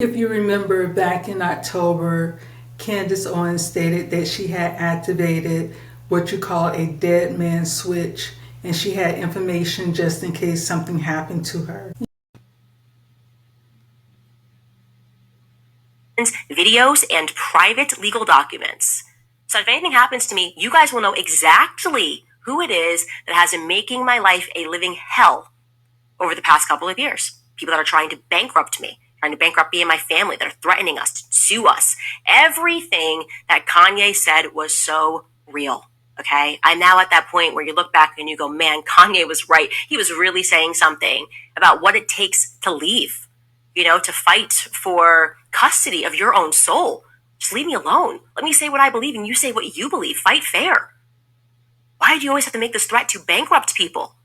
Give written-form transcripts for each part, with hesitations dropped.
If you remember back in October, Candace Owens stated that she had activated what you call a dead man switch, and she had information just in case something happened to her. Videos and private legal documents. So if anything happens to me, you guys will know exactly who it is that has been making my life a living hell over the past couple of years. People that are trying to bankrupt me, trying to bankrupt me and my family, that are threatening us to sue us. Everything that Kanye said was so real. Okay. I'm now at that point where you look back and you go, man, Kanye was right. He was really saying something about what it takes to leave, to fight for custody of your own soul. Just leave me alone. Let me say what I believe and you say what you believe. Fight fair. Why do you always have to make this threat to bankrupt people?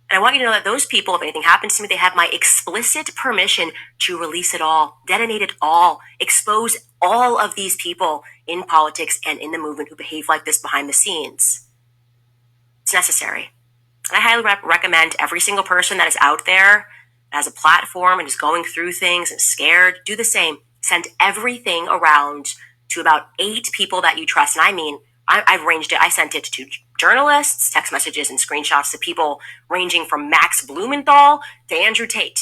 And I want you to know that those people, if anything happens to me, they have my explicit permission to release it all, detonate it all, expose all of these people in politics and in the movement who behave like this behind the scenes. It's necessary. And I highly recommend every single person that is out there that has a platform and is going through things and scared, do the same. Send everything around to about 8 people that you trust. And I mean, I've arranged it. I sent it to journalists, text messages, and screenshots to people ranging from Max Blumenthal to Andrew Tate.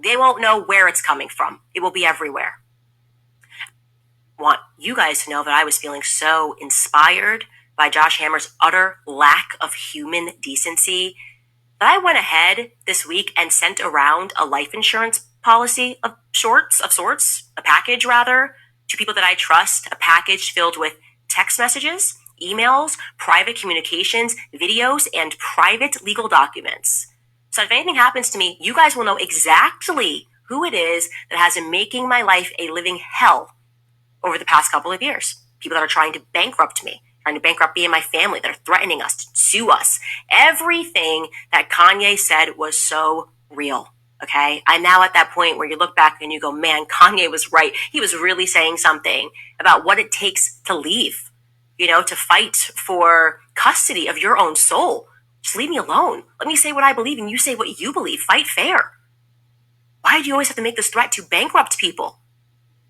They won't know where it's coming from. It will be everywhere. I want you guys to know that I was feeling so inspired by Josh Hammer's utter lack of human decency that I went ahead this week and sent around a life insurance policy of sorts, a package rather, to people that I trust, a package filled with text messages, emails, private communications, videos, and private legal documents. So if anything happens to me, you guys will know exactly who it is that has been making my life a living hell over the past couple of years. People that are trying to bankrupt me, trying to bankrupt me and my family, that are threatening us to sue us. Everything that Kanye said was so real. Okay. I'm now at that point where you look back and you go, man, Kanye was right. He was really saying something about what it takes to leave, to fight for custody of your own soul. Just leave me alone. Let me say what I believe and you say what you believe. Fight fair. Why do you always have to make this threat to bankrupt people?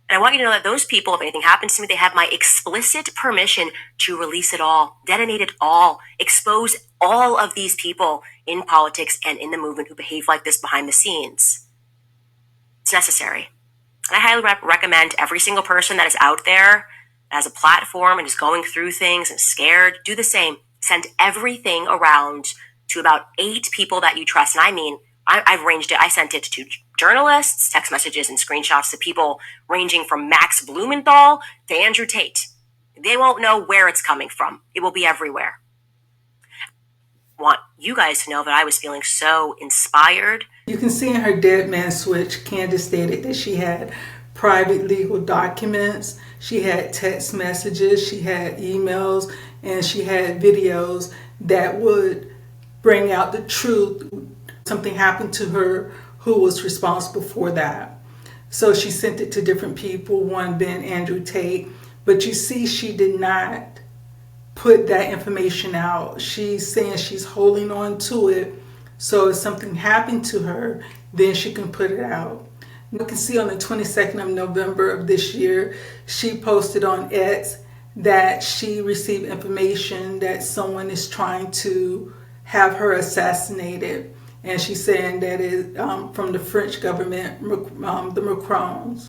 And I want you to know that those people, if anything happens to me, they have my explicit permission to release it all, detonate it all, expose all of these people in politics and in the movement who behave like this behind the scenes. It's necessary. And I highly recommend every single person that is out there that has a platform and is going through things and scared, do the same. Send everything around to about 8 people that you trust. And I mean, I've arranged it. I sent it to journalists, text messages, and screenshots to people ranging from Max Blumenthal to Andrew Tate. They won't know where it's coming from. It will be everywhere. I want you guys to know that I was feeling so inspired. You can see in her dead man switch, Candace stated that she had private legal documents, she had text messages, she had emails, and she had videos that would bring out the truth. Something happened to her, who was responsible for that. So she sent it to different people, one being Andrew Tate. But you see, she did not put that information out. She's saying she's holding on to it. So if something happened to her, then she can put it out. You can see on the 22nd of November of this year, she posted on X that she received information that someone is trying to have her assassinated. And she's saying that it's from the French government, the Macrons.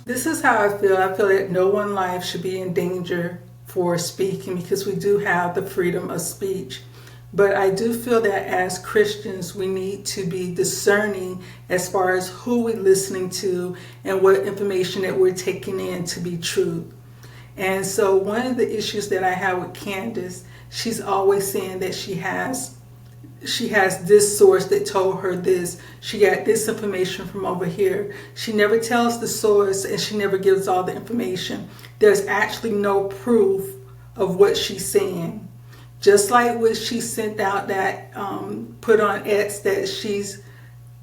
This is how I feel. I feel that no one life should be in danger for speaking, because we do have the freedom of speech. But I do feel that as Christians, we need to be discerning as far as who we're listening to and what information that we're taking in to be true. And so one of the issues that I have with Candace, she's always saying that she has this source that told her this. She got this information from over here. She never tells the source, and she never gives all the information. There's actually no proof of what she's saying. Just like when she sent out that, put on X that she's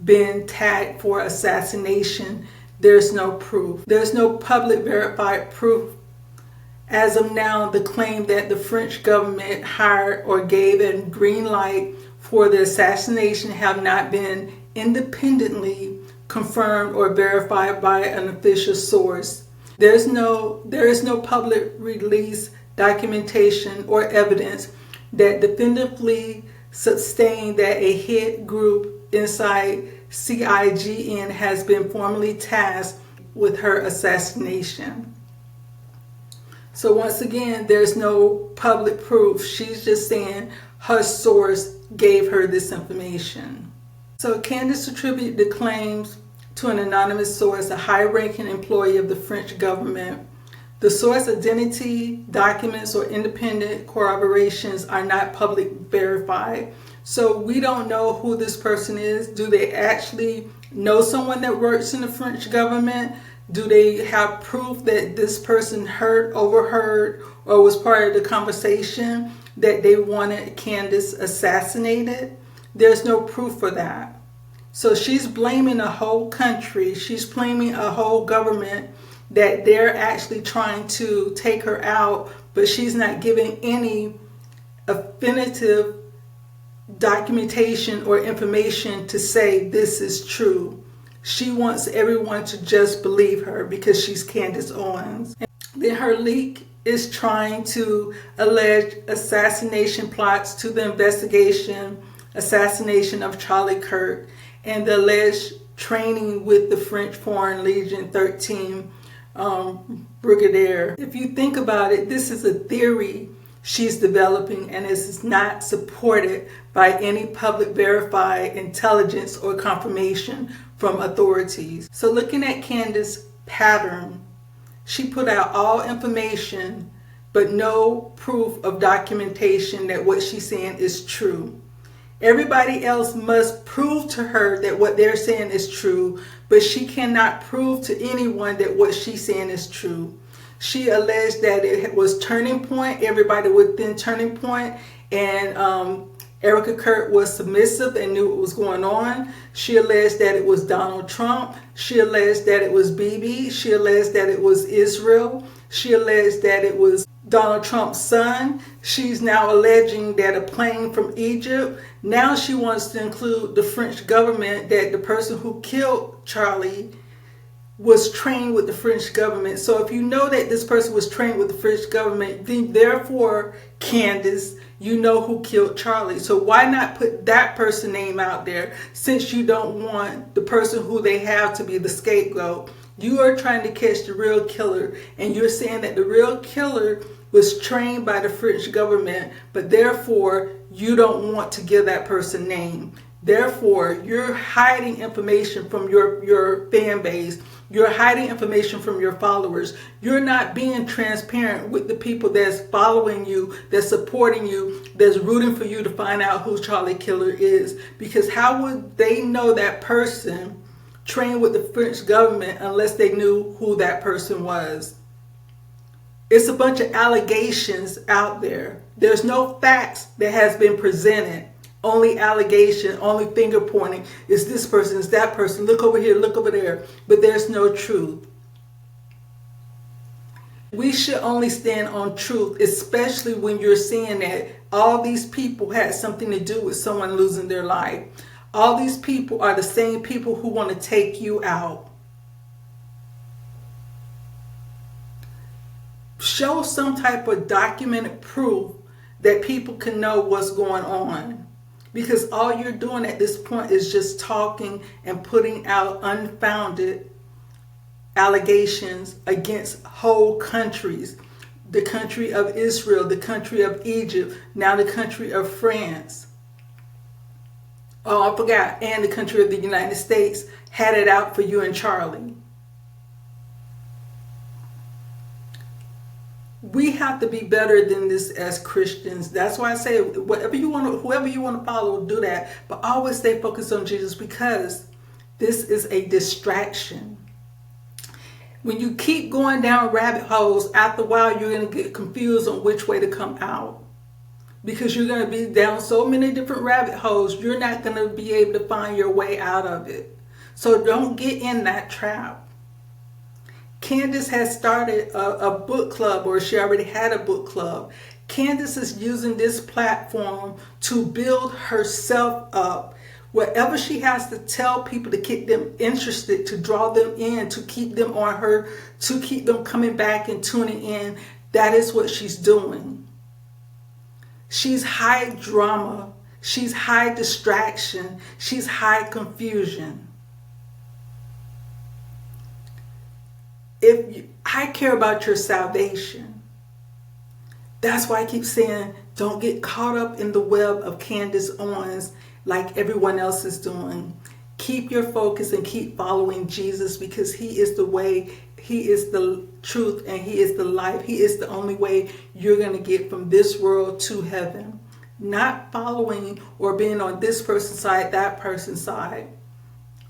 been tagged for assassination, there's no proof. There's no public verified proof. As of now, the claim that the French government hired or gave a green light for the assassination have not been independently confirmed or verified by an official source. There is no public release, documentation, or evidence that definitively sustain that a hit group inside CIGN has been formally tasked with her assassination. So once again, there's no public proof. She's just saying her source gave her this information. So Candace attributed the claims to an anonymous source, a high-ranking employee of the French government. The source identity, documents, or independent corroborations are not public verified. So we don't know who this person is. Do they actually know someone that works in the French government? Do they have proof that this person overheard, or was part of the conversation that they wanted Candace assassinated? There's no proof for that. So she's blaming a whole country. She's blaming a whole government that they're actually trying to take her out, but she's not giving any definitive documentation or information to say this is true. She wants everyone to just believe her because she's Candace Owens. And then her leak is trying to allege assassination plots to the assassination of Charlie Kirk, and the alleged training with the French Foreign Legion 13 brigadier. If you think about it, this is a theory she's developing, and this is not supported by any public verified intelligence or confirmation from authorities. So looking at Candace's pattern, she put out all information but no proof of documentation that what she's saying is true. Everybody else must prove to her that what they're saying is true, but she cannot prove to anyone that what she's saying is true. She alleged that it was Turning Point, everybody within Turning Point, and Erica Kirk was submissive and knew what was going on. She alleged that it was Donald Trump. She alleged that it was Bibi. She alleged that it was Israel. She alleged that it was Donald Trump's son. She's now alleging that a plane from Egypt. Now she wants to include the French government, that the person who killed Charlie was trained with the French government. So if you know that this person was trained with the French government, then therefore, Candace, you know who killed Charlie. So why not put that person's name out there, since you don't want the person who they have to be the scapegoat? You are trying to catch the real killer, and you're saying that the real killer was trained by the French government, but therefore you don't want to give that person name. Therefore, you're hiding information from your fan base. You're hiding information from your followers. You're not being transparent with the people that's following you, that's supporting you, that's rooting for you to find out who Charlie Killer is. Because how would they know that person trained with the French government unless they knew who that person was? It's a bunch of allegations out there. There's no facts that has been presented. Only allegation, only finger pointing. It's this person, it's that person. Look over here, look over there. But there's no truth. We should only stand on truth, especially when you're seeing that all these people had something to do with someone losing their life. All these people are the same people who want to take you out. Show some type of documented proof that people can know what's going on. Because all you're doing at this point is just talking and putting out unfounded allegations against whole countries. The country of Israel, the country of Egypt, now the country of France. Oh, I forgot. And the country of the United States had it out for you and Charlie. We have to be better than this as Christians. That's why I say whoever you want to follow, do that. But always stay focused on Jesus, because this is a distraction. When you keep going down rabbit holes, after a while you're going to get confused on which way to come out. Because you're going to be down so many different rabbit holes, you're not going to be able to find your way out of it. So don't get in that trap. Candace has started a book club, or she already had a book club. Candace is using this platform to build herself up. Whatever she has to tell people to keep them interested, to draw them in, to keep them on her, to keep them coming back and tuning in, that is what she's doing. She's high drama. She's high distraction. She's high confusion. I care about your salvation. That's why I keep saying, don't get caught up in the web of Candace Owens like everyone else is doing. Keep your focus and keep following Jesus, because he is the way, he is the truth, and he is the life. He is the only way you're going to get from this world to heaven. Not following or being on this person's side, that person's side.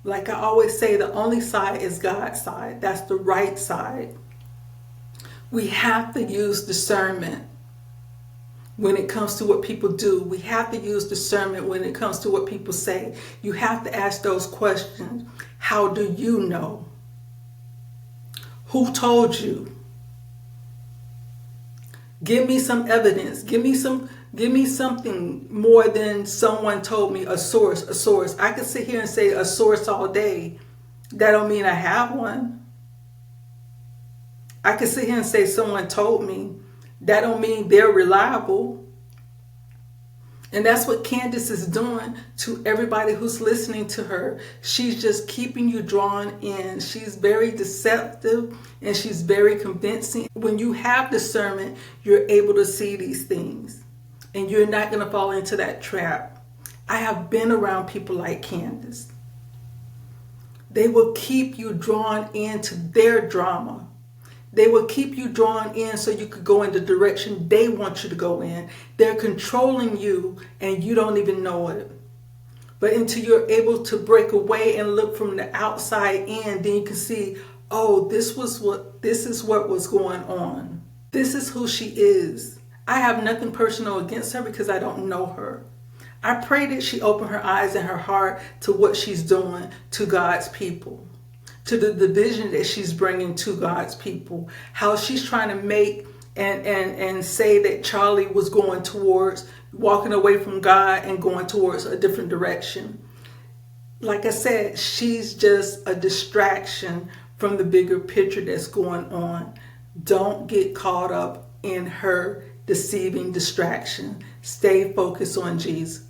Like I always say, the only side is God's side. That's the right side. We have to use discernment when it comes to what people do. We have to use discernment when it comes to what people say. You have to ask those questions. How do you know? Who told you? Give me some evidence. Give me something more than someone told me. A source. I could sit here and say a source all day. That don't mean I have one. I could sit here and say someone told me. That don't mean they're reliable. And that's what Candace is doing to everybody who's listening to her. She's just keeping you drawn in. She's very deceptive and she's very convincing. When you have discernment, you're able to see these things. And you're not going to fall into that trap. I have been around people like Candace. They will keep you drawn into their drama. They will keep you drawn in so you could go in the direction they want you to go in. They're controlling you and you don't even know it. But until you're able to break away and look from the outside in, then you can see, oh, this is what was going on. This is who she is. I have nothing personal against her because I don't know her. I pray that she open her eyes and her heart to what she's doing to God's people, to the vision that she's bringing to God's people, how she's trying to make and say that Charlie was going towards walking away from God and going towards a different direction. Like I said, she's just a distraction from the bigger picture that's going on. Don't get caught up in her deceiving distraction. Stay focused on Jesus.